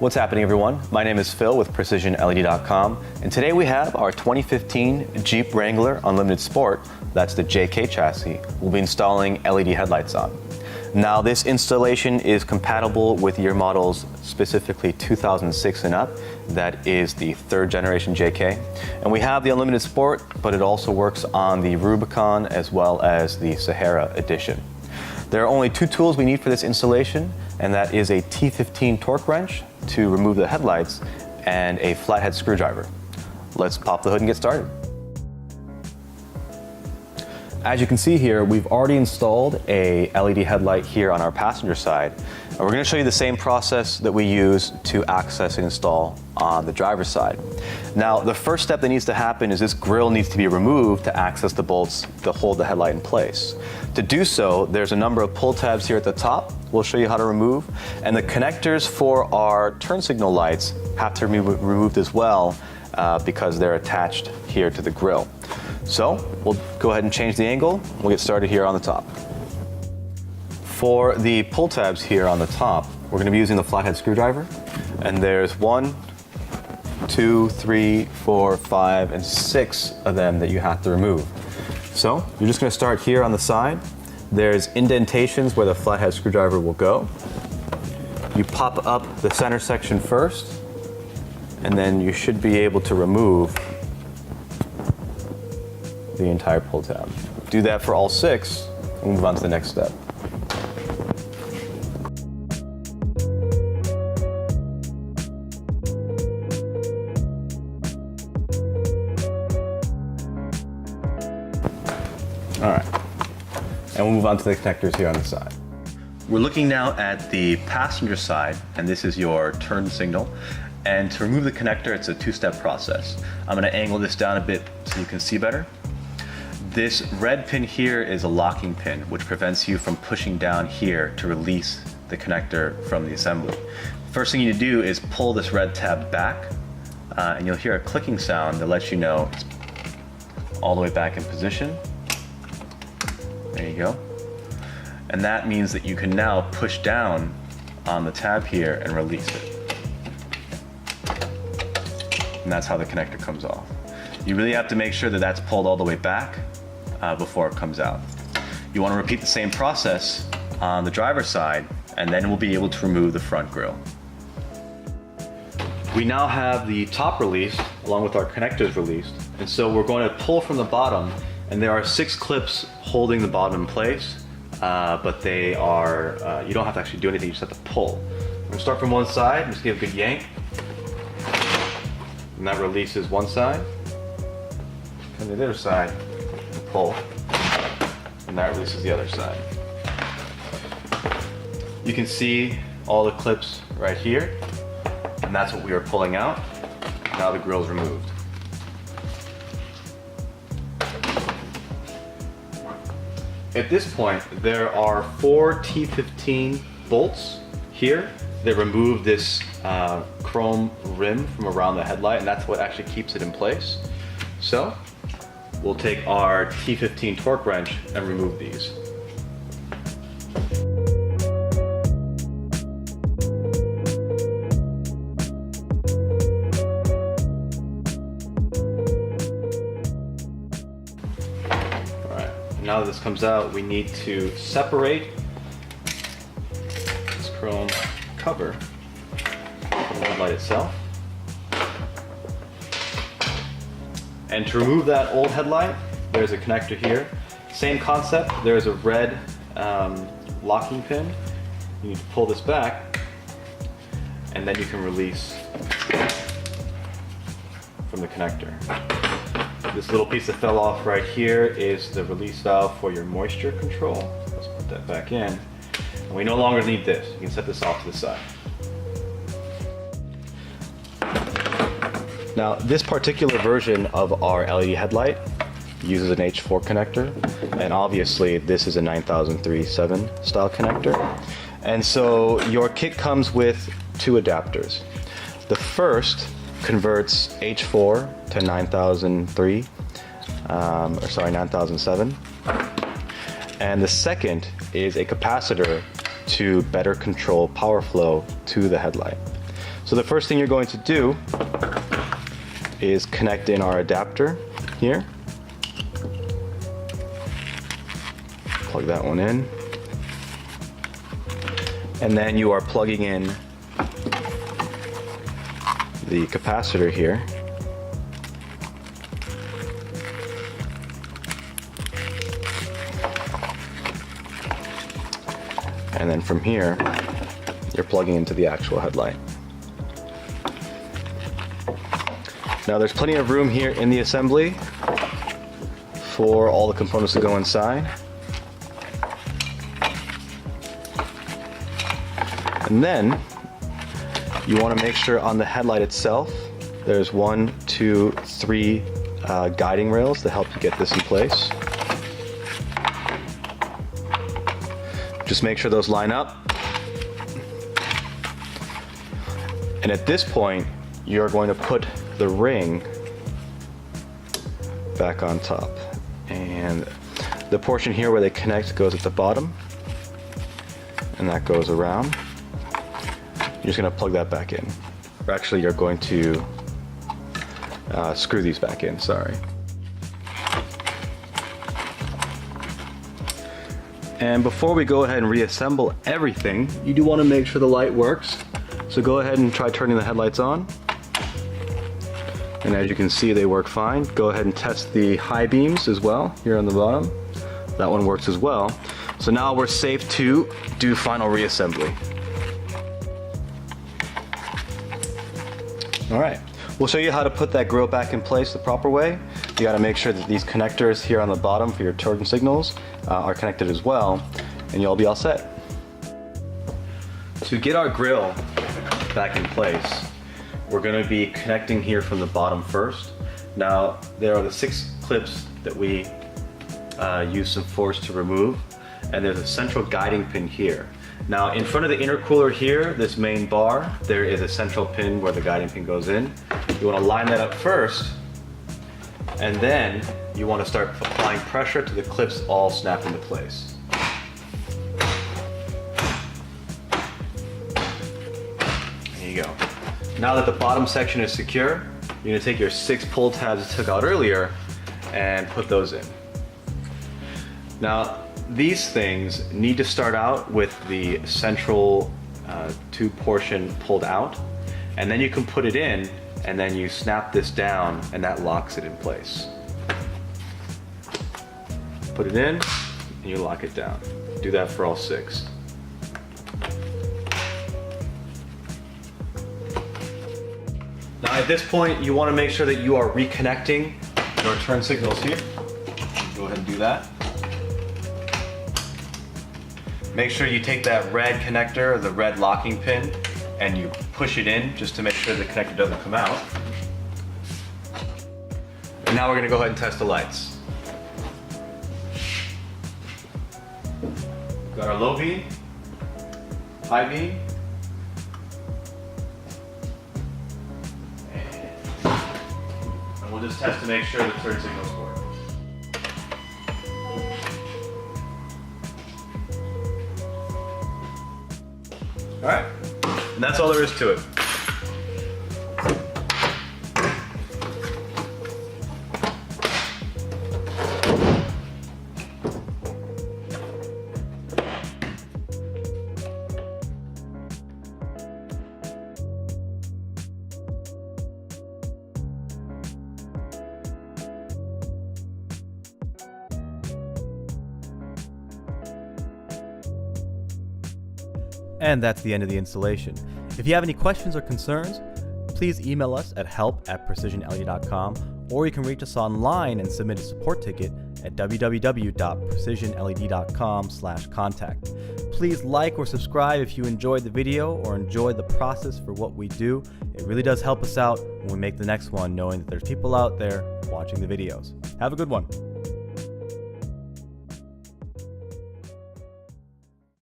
What's happening, everyone? My name is Phil with PrecisionLED.com, and today we have our 2015 Jeep Wrangler Unlimited Sport, that's the JK chassis, we'll be installing LED headlights on. Now, this installation is compatible with year models specifically 2006 and up. That is the 3rd generation JK. And we have the Unlimited Sport, but it also works on the Rubicon as well as the Sahara edition. There are only 2 tools we need for this installation, and that is a T15 torque wrench to remove the headlights and a flathead screwdriver. Let's pop the hood and get started. As you can see here, we've already installed a LED headlight here on our passenger side. And we're going to show you the same process that we use to access and install on the driver's side. Now, the first step that needs to happen is this grille needs to be removed to access the bolts to hold the headlight in place. To do so, there's a number of pull tabs here at the top. We'll show you how to remove. And the connectors for our turn signal lights have to be removed as well because they're attached here to the grille. So we'll go ahead and change the angle. We'll get started here on the top. For the pull tabs here on the top, we're going to be using the flathead screwdriver. And there's 1, 2, 3, 4, 5, and 6 of them that you have to remove. So you're just going to start here on the side. There's indentations where the flathead screwdriver will go. You pop up the center section first, and then you should be able to remove the entire pull tab. Do that for all 6, and we'll move on to the next step. All right, and we'll move on to the connectors here on the side. We're looking now at the passenger side, and this is your turn signal. And to remove the connector, it's a 2-step process. I'm going to angle this down a bit so you can see better. This red pin here is a locking pin, which prevents you from pushing down here to release the connector from the assembly. First thing you need to do is pull this red tab back, and you'll hear a clicking sound that lets you know it's all the way back in position. There you go. And that means that you can now push down on the tab here and release it. And that's how the connector comes off. You really have to make sure that that's pulled all the way back before it comes out. You want to repeat the same process on the driver's side, and then we'll be able to remove the front grille. We now have the top released along with our connectors released, and so we're going to pull from the bottom, and there are 6 clips holding the bottom in place, but they are, you don't have to actually do anything, you just have to pull. We're going to start from one side, just give a good yank, and that releases one side. And the other side, and pull, and that releases the other side. You can see all the clips right here, and that's what we are pulling out. Now the grille is removed. At this point, there are 4 T15 bolts here that remove this chrome rim from around the headlight, and that's what actually keeps it in place. So we'll take our T15 torque wrench and remove these. All right, now that this comes out, we need to separate this chrome cover from the headlight itself. And to remove that old headlight, there's a connector here. Same concept, there's a red locking pin. You need to pull this back, and then you can release from the connector. This little piece that fell off right here is the release valve for your moisture control. Let's put that back in. And we no longer need this. You can set this off to the side. Now, this particular version of our LED headlight uses an H4 connector, and obviously this is a 9003-7 style connector. And so your kit comes with 2 adapters. The first converts H4 to 9003, 9007. And the second is a capacitor to better control power flow to the headlight. So the first thing you're going to do is connect in our adapter here. Plug that one in. And then you are plugging in the capacitor here. And then from here, you're plugging into the actual headlight. Now there's plenty of room here in the assembly for all the components to go inside. And then you want to make sure on the headlight itself there's 1, 2, 3 guiding rails to help you get this in place. Just make sure those line up. And at this point, you're going to put the ring back on top. And the portion here where they connect goes at the bottom. And that goes around. You're just going to plug that back in. Or actually, you're going to screw these back in, sorry. And before we go ahead and reassemble everything, you do want to make sure the light works. So go ahead and try turning the headlights on. And as you can see, they work fine. Go ahead and test the high beams as well, here on the bottom. That one works as well. So now we're safe to do final reassembly. All right, we'll show you how to put that grill back in place the proper way. You gotta make sure that these connectors here on the bottom for your turn signals are connected as well, and you'll be all set. To get our grill back in place, we're gonna be connecting here from the bottom first. Now, there are the 6 clips that we use some force to remove, and there's a central guiding pin here. Now, in front of the intercooler here, this main bar, there is a central pin where the guiding pin goes in. You wanna line that up first, and then you want to start applying pressure till the clips all snap into place. There you go. Now that the bottom section is secure, you're going to take your 6 pull tabs you took out earlier and put those in. Now, these things need to start out with the central tube portion pulled out, and then you can put it in, and then you snap this down and that locks it in place. Put it in and you lock it down. Do that for all 6. Now at this point you want to make sure that you are reconnecting your turn signals here. Go ahead and do that. Make sure you take that red connector, or the red locking pin, and you push it in just to make sure the connector doesn't come out. And now we're going to go ahead and test the lights. We've got our low beam, high beam, and we'll just test to make sure the turn signals work. All right, and that's all there is to it. And that's the end of the installation. If you have any questions or concerns, please email us at help@precisionled.com, or you can reach us online and submit a support ticket at www.precisionled.com/contact. Please like or subscribe if you enjoyed the video or enjoyed the process for what we do. It really does help us out when we make the next one, knowing that there's people out there watching the videos. Have a good one.